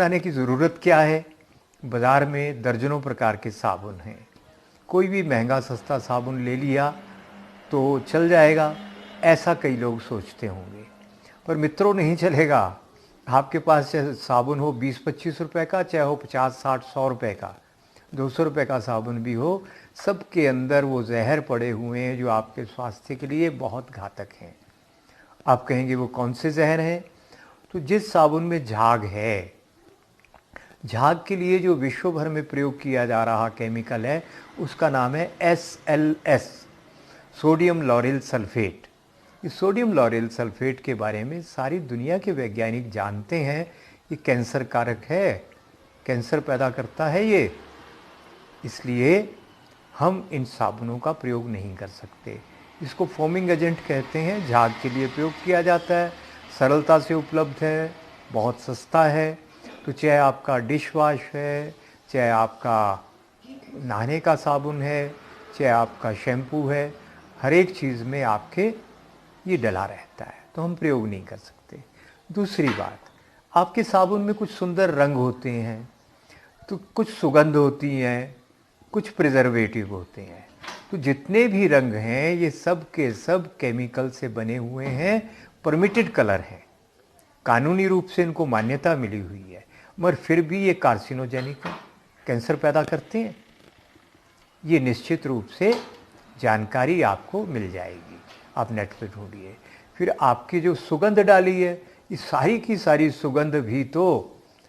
बनाने की ज़रूरत क्या है। बाज़ार में दर्जनों प्रकार के साबुन हैं, कोई भी महंगा सस्ता साबुन ले लिया तो चल जाएगा, ऐसा कई लोग सोचते होंगे। पर मित्रों, नहीं चलेगा। आपके पास चाहे साबुन हो 20-25 रुपए का, चाहे हो 50-60-100 रुपए का, 200 रुपए का साबुन भी हो, सबके अंदर वो जहर पड़े हुए हैं जो आपके स्वास्थ्य के लिए बहुत घातक हैं। आप कहेंगे वो कौन से जहर हैं? तो जिस साबुन में झाग है, झाग के लिए जो विश्व भर में प्रयोग किया जा रहा केमिकल है, उसका नाम है SLS, सोडियम लॉरेल सल्फेट। इस सोडियम लॉरेल सल्फेट के बारे में सारी दुनिया के वैज्ञानिक जानते हैं ये कैंसर कारक है, कैंसर पैदा करता है ये। इसलिए हम इन साबुनों का प्रयोग नहीं कर सकते। इसको फोमिंग एजेंट कहते हैं, झाग के लिए प्रयोग किया जाता है, सरलता से उपलब्ध है, बहुत सस्ता है। तो चाहे आपका डिश वॉश है, चाहे आपका नहाने का साबुन है, चाहे आपका शैम्पू है, हर एक चीज़ में आपके ये डला रहता है, तो हम प्रयोग नहीं कर सकते। दूसरी बात, आपके साबुन में कुछ सुंदर रंग होते हैं, तो कुछ सुगंध होती हैं, कुछ प्रिजर्वेटिव होते हैं। तो जितने भी रंग हैं ये सब के सब केमिकल से बने हुए हैं, परमिटेड कलर हैं, कानूनी रूप से इनको मान्यता मिली हुई है, मगर फिर भी ये कार्सिनोजेनिक है, कैंसर पैदा करते हैं। ये निश्चित रूप से जानकारी आपको मिल जाएगी, आप नेट पे ढूंढिए। फिर आपकी जो सुगंध डाली है, ये सारी की सारी सुगंध भी तो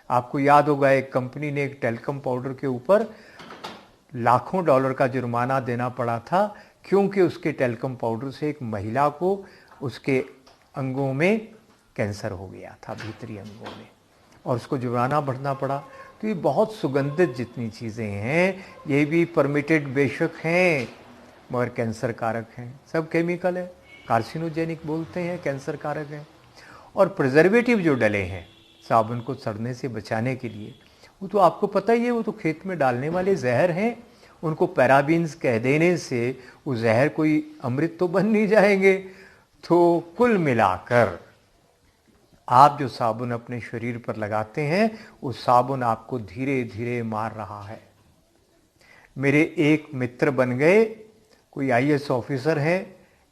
आपको याद होगा, एक कंपनी ने एक टेल्कम पाउडर के ऊपर लाखों डॉलर का जुर्माना देना पड़ा था, क्योंकि उसके टेल्कम पाउडर से एक महिला को उसके अंगों में कैंसर हो गया था, भीतरी अंगों में, और उसको जुर्माना भरना पड़ा। तो ये बहुत सुगंधित जितनी चीज़ें हैं ये भी परमिटेड बेशक हैं, मगर कैंसर कारक हैं। सब केमिकल है, कार्सिनोजेनिक बोलते हैं, कैंसर कारक हैं। और प्रिजर्वेटिव जो डले हैं साबुन को सड़ने से बचाने के लिए, वो तो आपको पता ही है, वो तो खेत में डालने वाले जहर हैं। उनको पैराबीन्स कह देने से वो जहर कोई अमृत तो बन नहीं जाएंगे। तो कुल मिलाकर आप जो साबुन अपने शरीर पर लगाते हैं, वो साबुन आपको धीरे धीरे मार रहा है। मेरे एक मित्र बन गए, कोई IAS ऑफिसर है,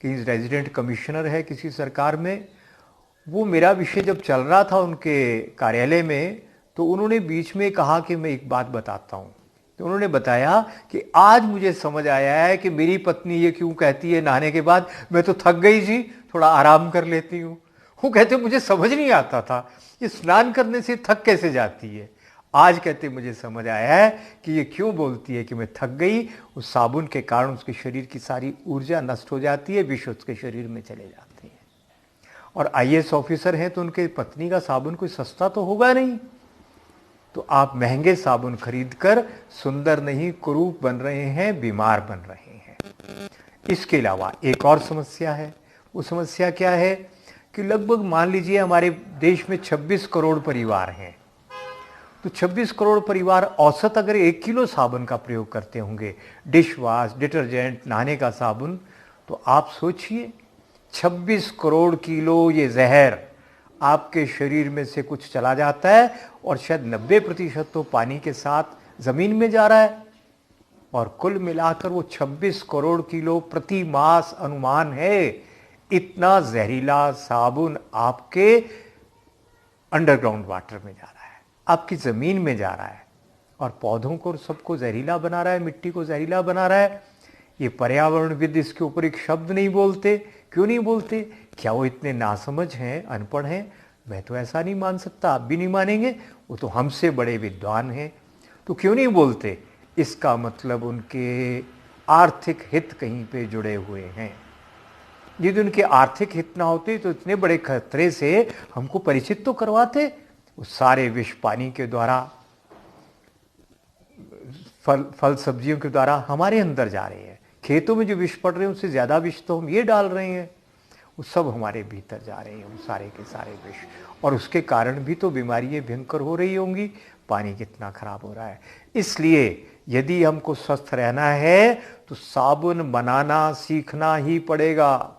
कहीं रेजिडेंट कमिश्नर है किसी सरकार में। वो मेरा विषय जब चल रहा था उनके कार्यालय में, तो उन्होंने बीच में कहा कि मैं एक बात बताता हूँ। तो उन्होंने बताया कि आज मुझे समझ आया है कि मेरी पत्नी ये क्यों कहती है नहाने के बाद, मैं तो थक गई जी, थोड़ा आराम कर लेती हूँ। वो कहते मुझे समझ नहीं आता था ये स्नान करने से थक कैसे जाती है। आज कहते मुझे समझ आया है कि ये क्यों बोलती है कि मैं थक गई। उस साबुन के कारण उसके शरीर की सारी ऊर्जा नष्ट हो जाती है, विष उसके शरीर में चले जाते हैं। और IAS ऑफिसर हैं तो उनके पत्नी का साबुन कोई सस्ता तो होगा नहीं। तो आप महंगे साबुन खरीदकर सुंदर नहीं कुरूप बन रहे हैं, बीमार बन रहे हैं। इसके अलावा एक और समस्या है। वो समस्या क्या है कि लगभग मान लीजिए हमारे देश में 26 करोड़ परिवार हैं। तो 26 करोड़ परिवार औसत अगर 1 किलो साबुन का प्रयोग करते होंगे, डिश वॉश, डिटर्जेंट, नहाने का साबुन, तो आप सोचिए 26 करोड़ किलो ये जहर आपके शरीर में से कुछ चला जाता है, और शायद 90% तो पानी के साथ जमीन में जा रहा है। और कुल मिलाकर वो 26 करोड़ किलो प्रति मास अनुमान है। इतना जहरीला साबुन आपके अंडरग्राउंड वाटर में जा रहा है, आपकी जमीन में जा रहा है, और पौधों को सबको जहरीला बना रहा है, मिट्टी को जहरीला बना रहा है। ये पर्यावरणविद इसके ऊपर एक शब्द नहीं बोलते। क्यों नहीं बोलते? क्या वो इतने नासमझ हैं, अनपढ़ हैं? मैं तो ऐसा नहीं मान सकता, आप भी नहीं मानेंगे। वो तो हमसे बड़े विद्वान हैं। तो क्यों नहीं बोलते? इसका मतलब उनके आर्थिक हित कहीं पे जुड़े हुए हैं। यदि उनके आर्थिक हित ना होते तो इतने बड़े खतरे से हमको परिचित तो करवाते। वो सारे विष पानी के द्वारा, फल सब्जियों के द्वारा हमारे अंदर जा रहे हैं। खेतों में जो विष पड़ रहे हैं उससे ज़्यादा विष तो हम ये डाल रहे हैं, वो सब हमारे भीतर जा रहे हैं, वो सारे के सारे विष। और उसके कारण भी तो बीमारियाँ भयंकर हो रही होंगी, पानी कितना खराब हो रहा है। इसलिए यदि हमको स्वस्थ रहना है तो साबुन बनाना सीखना ही पड़ेगा।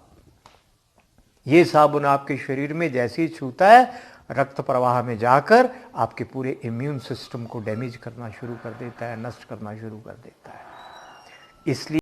ये साबुन आपके शरीर में जैसे ही छूता है, रक्त प्रवाह में जाकर आपके पूरे इम्यून सिस्टम को डैमेज करना शुरू कर देता है, नष्ट करना शुरू कर देता है। इसलिए